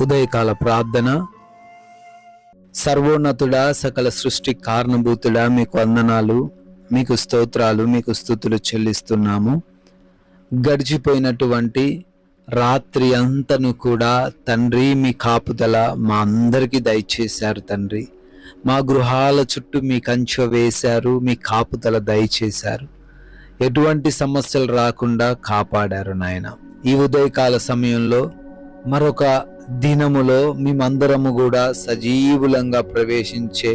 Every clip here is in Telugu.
ఉదయకాల ప్రార్థన. సర్వోన్నతుడా, సకల సృష్టి కారణభూతుడా, మీకు వందనాలు, మీకు స్తోత్రాలు, మీకు స్తుతులు చెల్లిస్తున్నాము. గడిచిపోయినటువంటి రాత్రి అంతను కూడా తండ్రి మీ కాపుదల మా అందరికీ దయచేశారు తండ్రి. మా గృహాల చుట్టూ మీ కంచె వేశారు, మీ కాపుదల దయచేశారు. ఎటువంటి సమస్యలు రాకుండా కాపాడారు నాయన. ఈ ఉదయకాల సమయంలో మరొక దినములో మేమందరము కూడా సజీవులంగా ప్రవేశించే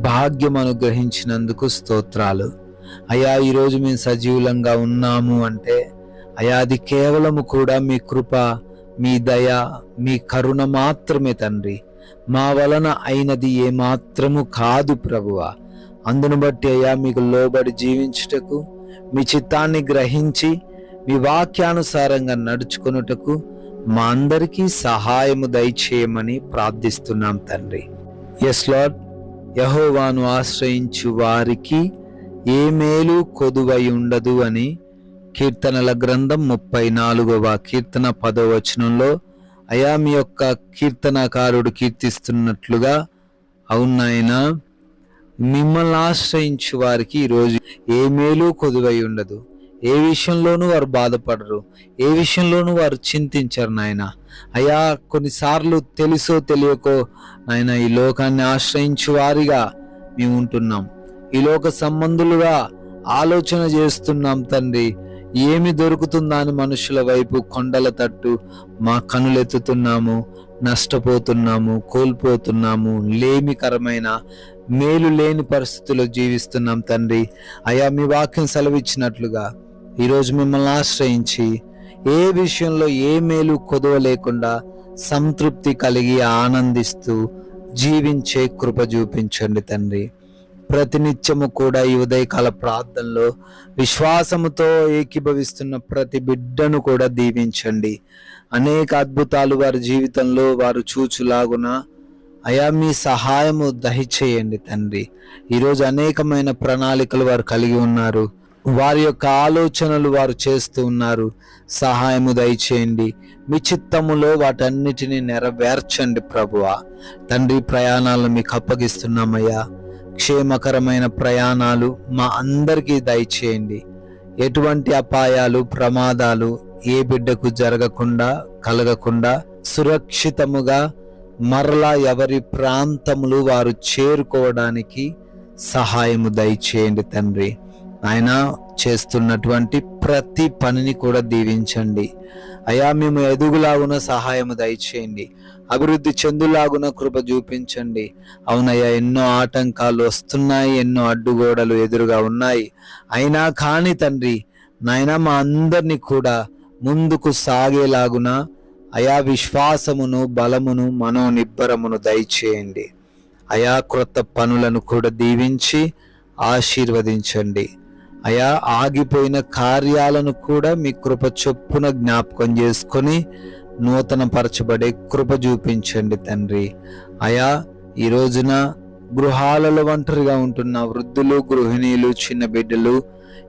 భాగ్యం అనుగ్రహించినందుకు స్తోత్రాలు అయ్యా. ఈరోజు మేము సజీవులంగా ఉన్నాము అంటే అయ్యా, అది కేవలము కూడా మీ కృప, మీ దయ, మీ కరుణ మాత్రమే తండ్రి. మా వలన అయినది ఏమాత్రము కాదు ప్రభువా. అందును బట్టి అయ్యా, మీకు లోబడి జీవించుటకు, మీ చిత్తాన్ని గ్రహించి మీ వాక్యానుసారంగా నడుచుకొనుటకు మా అందరికీ సహాయము దయచేయమని ప్రార్థిస్తున్నాం తండ్రి. Yes Lord. యెహోవాను ఆశ్రయించు వారికి ఏ మేలు కొదువై ఉండదు అని కీర్తనల గ్రంథం 34వ కీర్తన 10వ వచనంలో అయా మీ యొక్క కీర్తనకారుడు కీర్తిస్తున్నట్లుగా, అవునాయనా, మిమ్మల్ని ఆశ్రయించు వారికి ఈరోజు ఏ మేలు కొదువై ఉండదు. ఏ విషయంలోనూ వారు బాధపడరు, ఏ విషయంలోనూ వారు చింతించరు నాయన. అయ్యా, కొన్నిసార్లు తెలుసో తెలియకో నాయన ఈ లోకాన్ని ఆశ్రయించు వారిగా మేము ఉంటున్నాం. ఈ లోక సంబంధులుగా ఆలోచన చేస్తున్నాం తండ్రి. ఏమి దొరుకుతుందా అని మనుషుల వైపు కొండల తట్టు మా కనులెత్తుతున్నాము. నష్టపోతున్నాము, కోల్పోతున్నాము, లేమికరమైన మేలు లేని పరిస్థితుల్లో జీవిస్తున్నాం తండ్రి. అయ్యా, మీ వాక్యం సెలవిచ్చినట్లుగా ఈరోజు మిమ్మల్ని ఆశ్రయించి ఏ విషయంలో ఏ మేలు కొదవ లేకుండా సంతృప్తి కలిగి ఆనందిస్తూ జీవించే కృప చూపించండి తండ్రి. ప్రతినిత్యము కూడా ఈ ఉదయకాల ప్రార్థనలో విశ్వాసముతో ఏకీభవిస్తున్న ప్రతి బిడ్డను కూడా దీవించండి. అనేక అద్భుతాలు వారి జీవితంలో వారు చూచులాగున అయా మీ సహాయము దయచేయండి తండ్రి. ఈరోజు అనేకమైన ప్రణాళికలు వారు కలిగి ఉన్నారు, వారి యొక్క ఆలోచనలు వారు చేస్తూ ఉన్నారు. సహాయము దయచేయండి. మీ చిత్తములో వాటన్నిటిని నెరవేర్చండి ప్రభువా. తండ్రి, ప్రయాణాలను మీకు అప్పగిస్తున్నామయ్యా. క్షేమకరమైన ప్రయాణాలు మా అందరికీ దయచేయండి. ఎటువంటి అపాయాలు, ప్రమాదాలు ఏ బిడ్డకు జరగకుండా, కలగకుండా సురక్షితముగా మరలా ఎవరి ప్రాంతములు వారు చేరుకోవడానికి సహాయము దయచేయండి తండ్రి. ఆయన చేస్తున్నటువంటి ప్రతి పనిని కూడా దీవించండి అయా. మేము ఎదుగులాగున సహాయము దయచేయండి, అభివృద్ధి చెందులాగున కృప చూపించండి. అవునయ్యా, ఎన్నో ఆటంకాలు వస్తున్నాయి, ఎన్నో అడ్డుగోడలు ఎదురుగా ఉన్నాయి. అయినా కానీ తండ్రి నాయన మా అందరినీ కూడా ముందుకు సాగేలాగున అయా విశ్వాసమును, బలమును, మనోనిబ్బరమును దయచేయండి అయా. క్రొత్త పనులను కూడా దీవించి ఆశీర్వదించండి అయా. ఆగిపోయిన కార్యాలను కూడా మీ కృప చొప్పున జ్ఞాపకం చేసుకొని నూతన పరచబడే కృప చూపించండి తండ్రి అయా. ఈ రోజున గృహాలలో ఒంటరిగా ఉంటున్న వృద్ధులు, గృహిణీలు, చిన్న బిడ్డలు,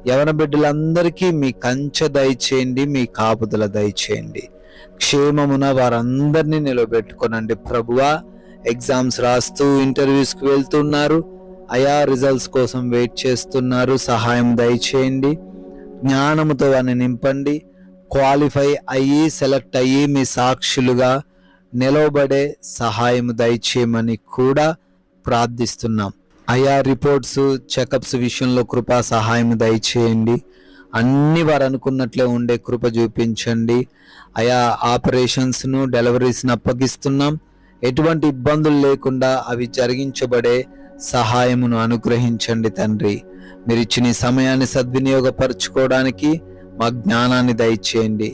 యవన బిడ్డలందరికీ మీ కంచె దయచేయండి, మీ కాపుదల దయచేయండి. క్షేమమున వారందరినీ నిలబెట్టుకోనండి ప్రభువా. ఎగ్జామ్స్ రాస్తూ ఇంటర్వ్యూస్కి వెళ్తున్నారు అయా, రిజల్ట్స్ కోసం వెయిట్ చేస్తున్నారు. సహాయం దయచేయండి. జ్ఞానముతో వారిని నింపండి. క్వాలిఫై అయ్యి, సెలెక్ట్ అయ్యి మీ సాక్షులుగా నిలవబడే సహాయం దయచేయమని కూడా ప్రార్థిస్తున్నాం అయా. రిపోర్ట్స్, చెకప్స్ విషయంలో కృపా సహాయం దయచేయండి. అన్ని వారు అనుకున్నట్లే ఉండే కృప చూపించండి అయా. ఆపరేషన్స్ను, డెలివరీస్ను అప్పగిస్తున్నాం. ఎటువంటి ఇబ్బందులు లేకుండా అవి జరిగించబడే సహాయమును అనుగ్రహించండి తండ్రి. మీరు ఇచ్చిన సమయాన్ని సద్వినియోగపరచుకోవడానికి మా జ్ఞానాన్ని దయచేయండి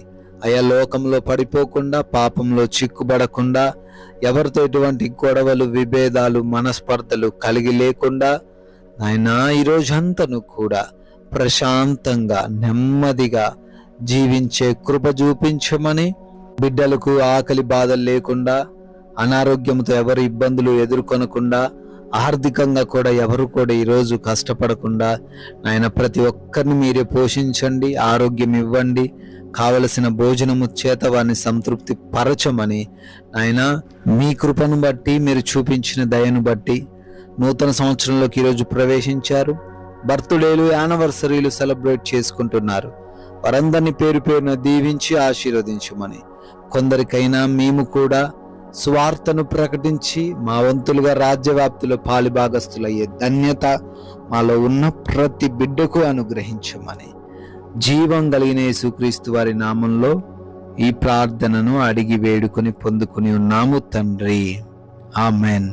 అయా. లోకంలో పడిపోకుండా, పాపంలో చిక్కుబడకుండా, ఎవరితో ఎటువంటి గొడవలు, విభేదాలు, మనస్పర్ధలు కలిగి లేకుండా నాయనా ఈరోజంతను కూడా ప్రశాంతంగా, నెమ్మదిగా జీవించే కృప చూపించమని, బిడ్డలకు ఆకలి బాధలు లేకుండా, అనారోగ్యంతో ఎవరు ఇబ్బందులు ఎదుర్కొనకుండా, ఆర్థికంగా కూడా ఎవరు కూడా ఈరోజు కష్టపడకుండా నాయన ప్రతి ఒక్కరిని మీరే పోషించండి, ఆరోగ్యం ఇవ్వండి, కావలసిన భోజనము చేత వారిని సంతృప్తి పరచమని నాయనా, మీ కృపను బట్టి, మీరు చూపించిన దయను బట్టి నూతన సంవత్సరంలోకి ఈరోజు ప్రవేశించారు. బర్త్డేలు, యానివర్సరీలు సెలబ్రేట్ చేసుకుంటున్నారు. వారందరినీ పేరు పేరున దీవించి ఆశీర్వదించమని, కొందరికైనా మేము కూడా స్వార్థను ప్రకటించి మా వంతులుగా రాజ్యవ్యాప్తిలో పాలిభాగస్తులయ్యే ధన్యత మాలో ఉన్న ప్రతి బిడ్డకు అనుగ్రహించమని, జీవం కలిగిన యేసుక్రీస్తు వారి నామంలో ఈ ప్రార్థనను అడిగి వేడుకొని పొందుకుని ఉన్నాము తండ్రి. ఆమెన్.